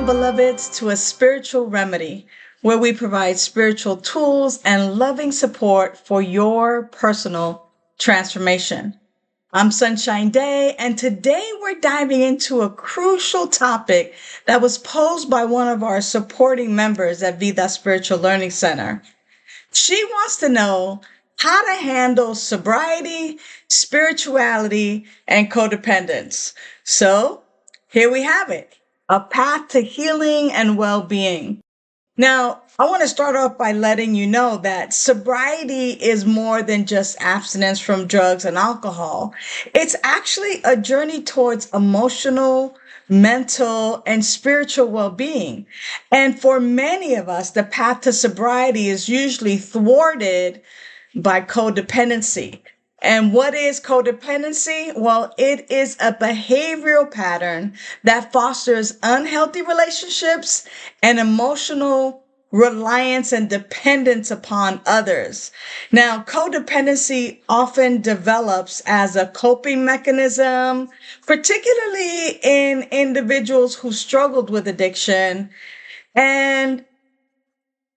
Welcome, beloveds, to a spiritual remedy where we provide spiritual tools and loving support for your personal transformation. I'm Sunshine Daye, and today we're diving into a crucial topic that was posed by one of our supporting members at Vida Spiritual Learning Center. She wants to know how to handle sobriety, spirituality, and codependence. So here we have it, a path to healing and well-being. Now, I want to start off by letting you know that sobriety is more than just abstinence from drugs and alcohol. It's actually a journey towards emotional, mental, and spiritual well-being. And for many of us, the path to sobriety is usually thwarted by codependency. And what is codependency? Well, it is a behavioral pattern that fosters unhealthy relationships and emotional reliance and dependence upon others. Now, codependency often develops as a coping mechanism, particularly in individuals who struggled with addiction and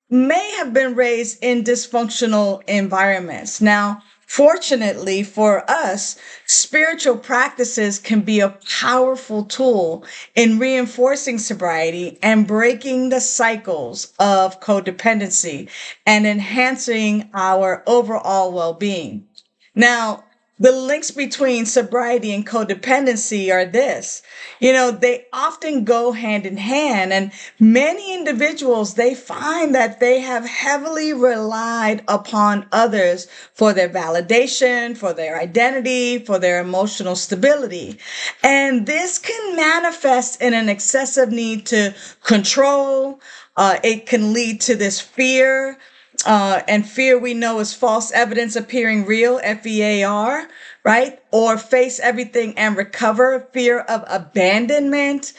may have been raised in dysfunctional environments. Now, fortunately for us, spiritual practices can be a powerful tool in reinforcing sobriety and breaking the cycles of codependency and enhancing our overall well-being. Now, the links between sobriety and codependency are this. They often go hand in hand, and many individuals, they find that they have heavily relied upon others for their validation, for their identity, for their emotional stability. And this can manifest in an excessive need to control. It can lead to this fear. And fear, we know, is false evidence appearing real, FEAR, right? Or face everything and recover, fear of abandonment,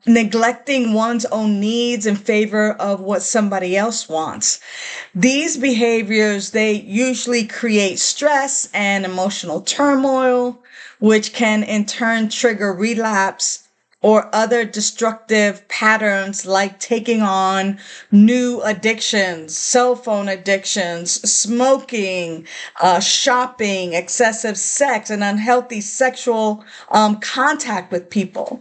neglecting one's own needs in favor of what somebody else wants. These behaviors, they usually create stress and emotional turmoil, which can in turn trigger relapse or other destructive patterns like taking on new addictions, cell phone addictions, smoking, shopping, excessive sex, and unhealthy sexual contact with people.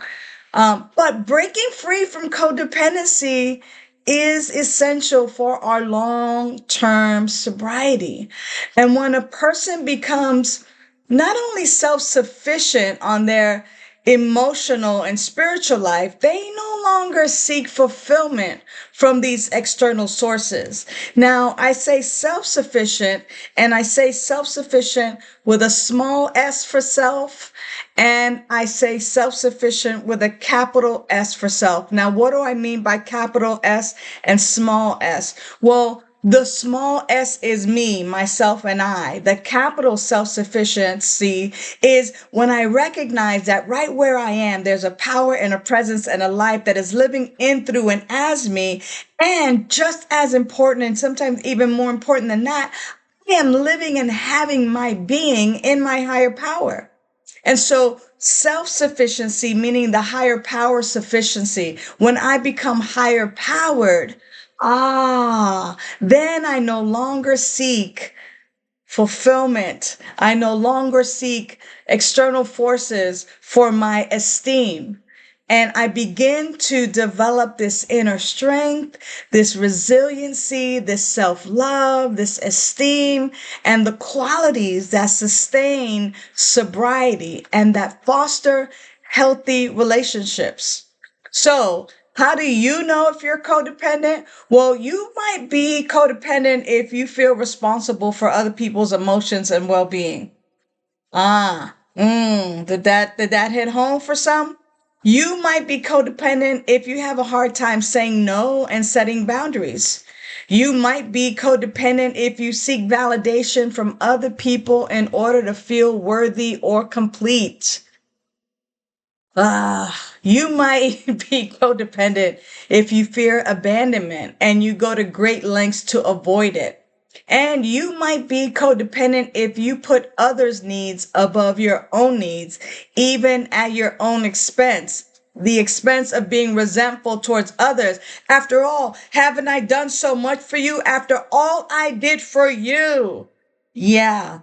But breaking free from codependency is essential for our long-term sobriety. And when a person becomes not only self-sufficient on their emotional and spiritual life, they no longer seek fulfillment from these external sources. Now, I say self-sufficient, and I say self-sufficient with a small s for self, and I say self-sufficient with a capital S for self. Now, what do I mean by capital S and small s? Well, the small s is me, myself, and I. The capital self-sufficiency is when I recognize that right where I am, there's a power and a presence and a life that is living in, through, and as me. And just as important, and sometimes even more important than that, I am living and having my being in my higher power. And so self-sufficiency, meaning the higher power sufficiency, when I become higher powered, then I no longer seek fulfillment. I no longer seek external forces for my esteem. And I begin to develop this inner strength, this resiliency, this self-love, this esteem, and the qualities that sustain sobriety and that foster healthy relationships. So, how do you know if you're codependent? Well, you might be codependent if you feel responsible for other people's emotions and well-being. Did that hit home for some? You might be codependent if you have a hard time saying no and setting boundaries. You might be codependent if you seek validation from other people in order to feel worthy or complete. You might be codependent if you fear abandonment and you go to great lengths to avoid it. And you might be codependent if you put others' needs above your own needs, even at your own expense. the expense of being resentful towards others. After all, haven't I done so much for you after all I did for you? Yeah.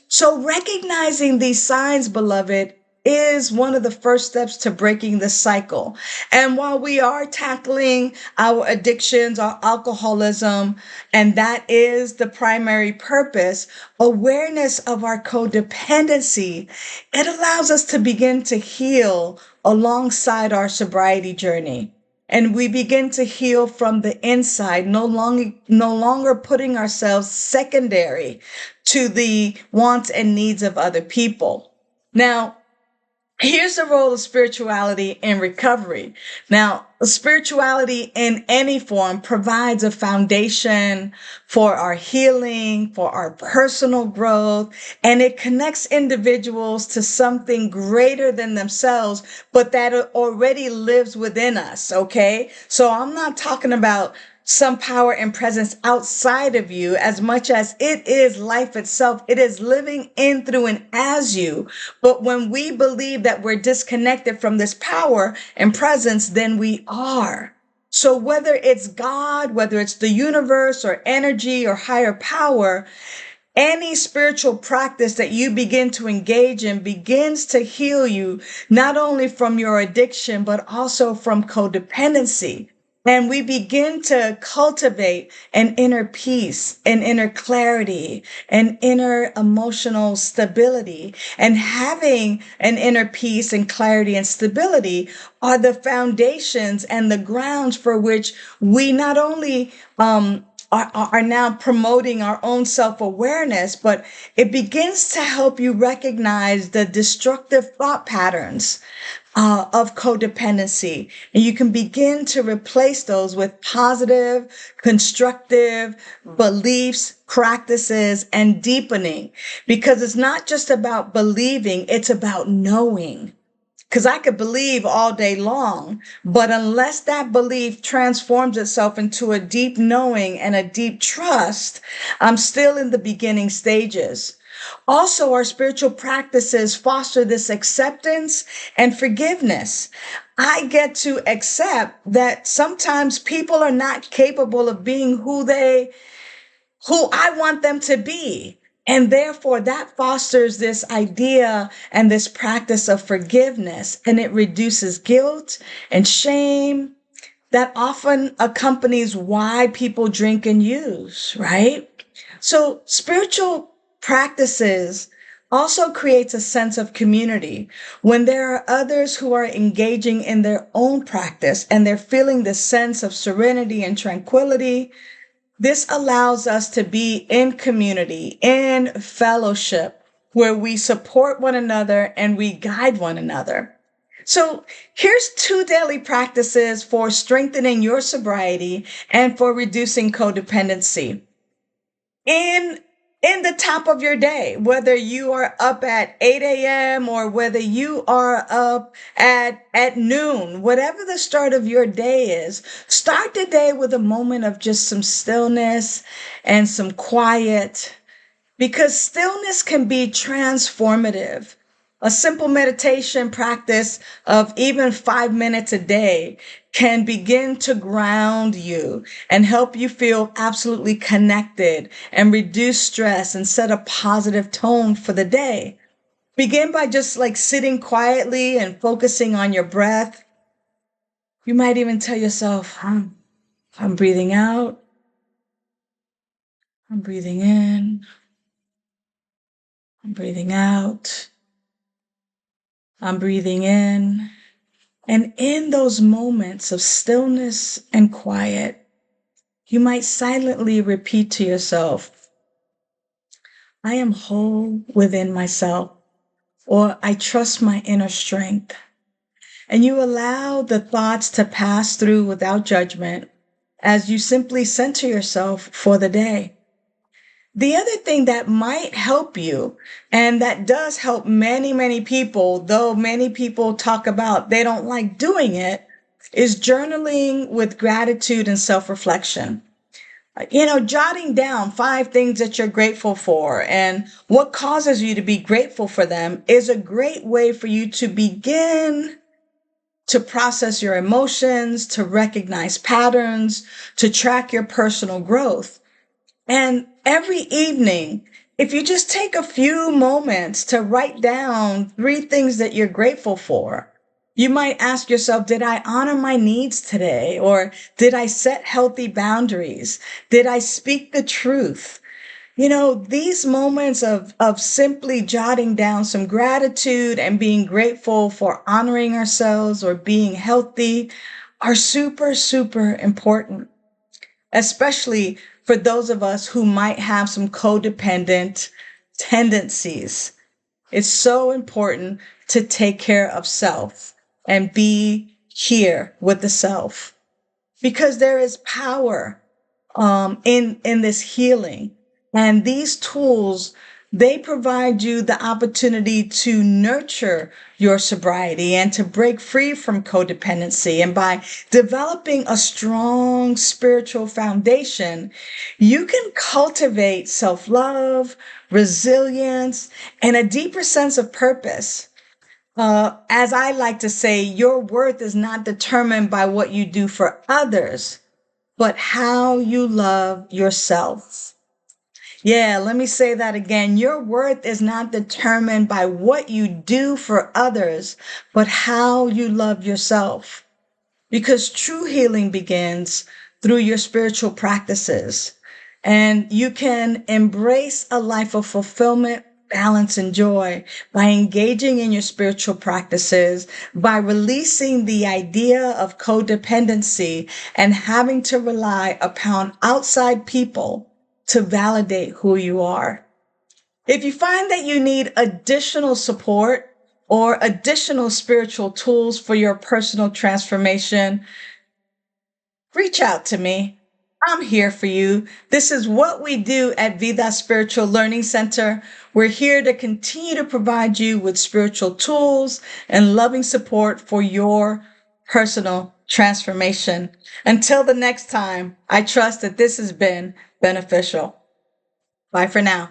So recognizing these signs, beloved, is one of the first steps to breaking the cycle. And while we are tackling our addictions, our alcoholism, and that is the primary purpose, awareness of our codependency, it allows us to begin to heal alongside our sobriety journey. And we begin to heal from the inside, no longer putting ourselves secondary to the wants and needs of other people. Now, here's the role of spirituality in recovery. Now, spirituality in any form provides a foundation for our healing, for our personal growth, and it connects individuals to something greater than themselves, but that already lives within us, okay? So I'm not talking about some power and presence outside of you as much as it is life itself. It is living in, through, and as you. But when we believe that we're disconnected from this power and presence, then we are. So whether it's God, whether it's the universe or energy or higher power, any spiritual practice that you begin to engage in begins to heal you, not only from your addiction, but also from codependency. And we begin to cultivate an inner peace, an inner clarity, an inner emotional stability. And having an inner peace and clarity and stability are the foundations and the grounds for which we not only are now promoting our own self-awareness, but it begins to help you recognize the destructive thought patterns of codependency. And you can begin to replace those with positive, constructive beliefs, practices, and deepening. Because it's not just about believing, it's about knowing. Because I could believe all day long, but unless that belief transforms itself into a deep knowing and a deep trust, I'm still in the beginning stages. Also, our spiritual practices foster this acceptance and forgiveness. I get to accept that sometimes people are not capable of being who I want them to be. And therefore, that fosters this idea and this practice of forgiveness, and it reduces guilt and shame that often accompanies why people drink and use, right? So spiritual practices also creates a sense of community when there are others who are engaging in their own practice and they're feeling this sense of serenity and tranquility. This allows us to be in community, in fellowship, where we support one another and we guide one another. So here's 2 daily practices for strengthening your sobriety and for reducing codependency. In the top of your day, whether you are up at 8 a.m. or whether you are up at noon, whatever the start of your day is, start the day with a moment of just some stillness and some quiet, because stillness can be transformative. A simple meditation practice of even 5 minutes a day can begin to ground you and help you feel absolutely connected and reduce stress and set a positive tone for the day. Begin by just like sitting quietly and focusing on your breath. You might even tell yourself, I'm breathing out, I'm breathing in, I'm breathing out, I'm breathing in. And in those moments of stillness and quiet, you might silently repeat to yourself, I am whole within myself, or I trust my inner strength. And you allow the thoughts to pass through without judgment as you simply center yourself for the day. The other thing that might help you, and that does help many, many people, though many people talk about they don't like doing it, is journaling with gratitude and self-reflection. Jotting down 5 things that you're grateful for and what causes you to be grateful for them is a great way for you to begin to process your emotions, to recognize patterns, to track your personal growth. And every evening, if you just take a few moments to write down 3 things that you're grateful for, you might ask yourself, did I honor my needs today? Or did I set healthy boundaries? Did I speak the truth? These moments of simply jotting down some gratitude and being grateful for honoring ourselves or being healthy are super, super important, especially for those of us who might have some codependent tendencies. It's so important to take care of self and be here with the self because there is power in this healing. And these tools, they provide you the opportunity to nurture your sobriety and to break free from codependency. And by developing a strong spiritual foundation, you can cultivate self-love, resilience, and a deeper sense of purpose. As I like to say, your worth is not determined by what you do for others, but how you love yourself. Yeah, let me say that again. Your worth is not determined by what you do for others, but how you love yourself. Because true healing begins through your spiritual practices. And you can embrace a life of fulfillment, balance, and joy by engaging in your spiritual practices, by releasing the idea of codependency and having to rely upon outside people to validate who you are. If you find that you need additional support or additional spiritual tools for your personal transformation, reach out to me. I'm here for you. This is what we do at Vida Spiritual Learning Center. We're here to continue to provide you with spiritual tools and loving support for your personal transformation. Until the next time, I trust that this has been beneficial. Bye for now.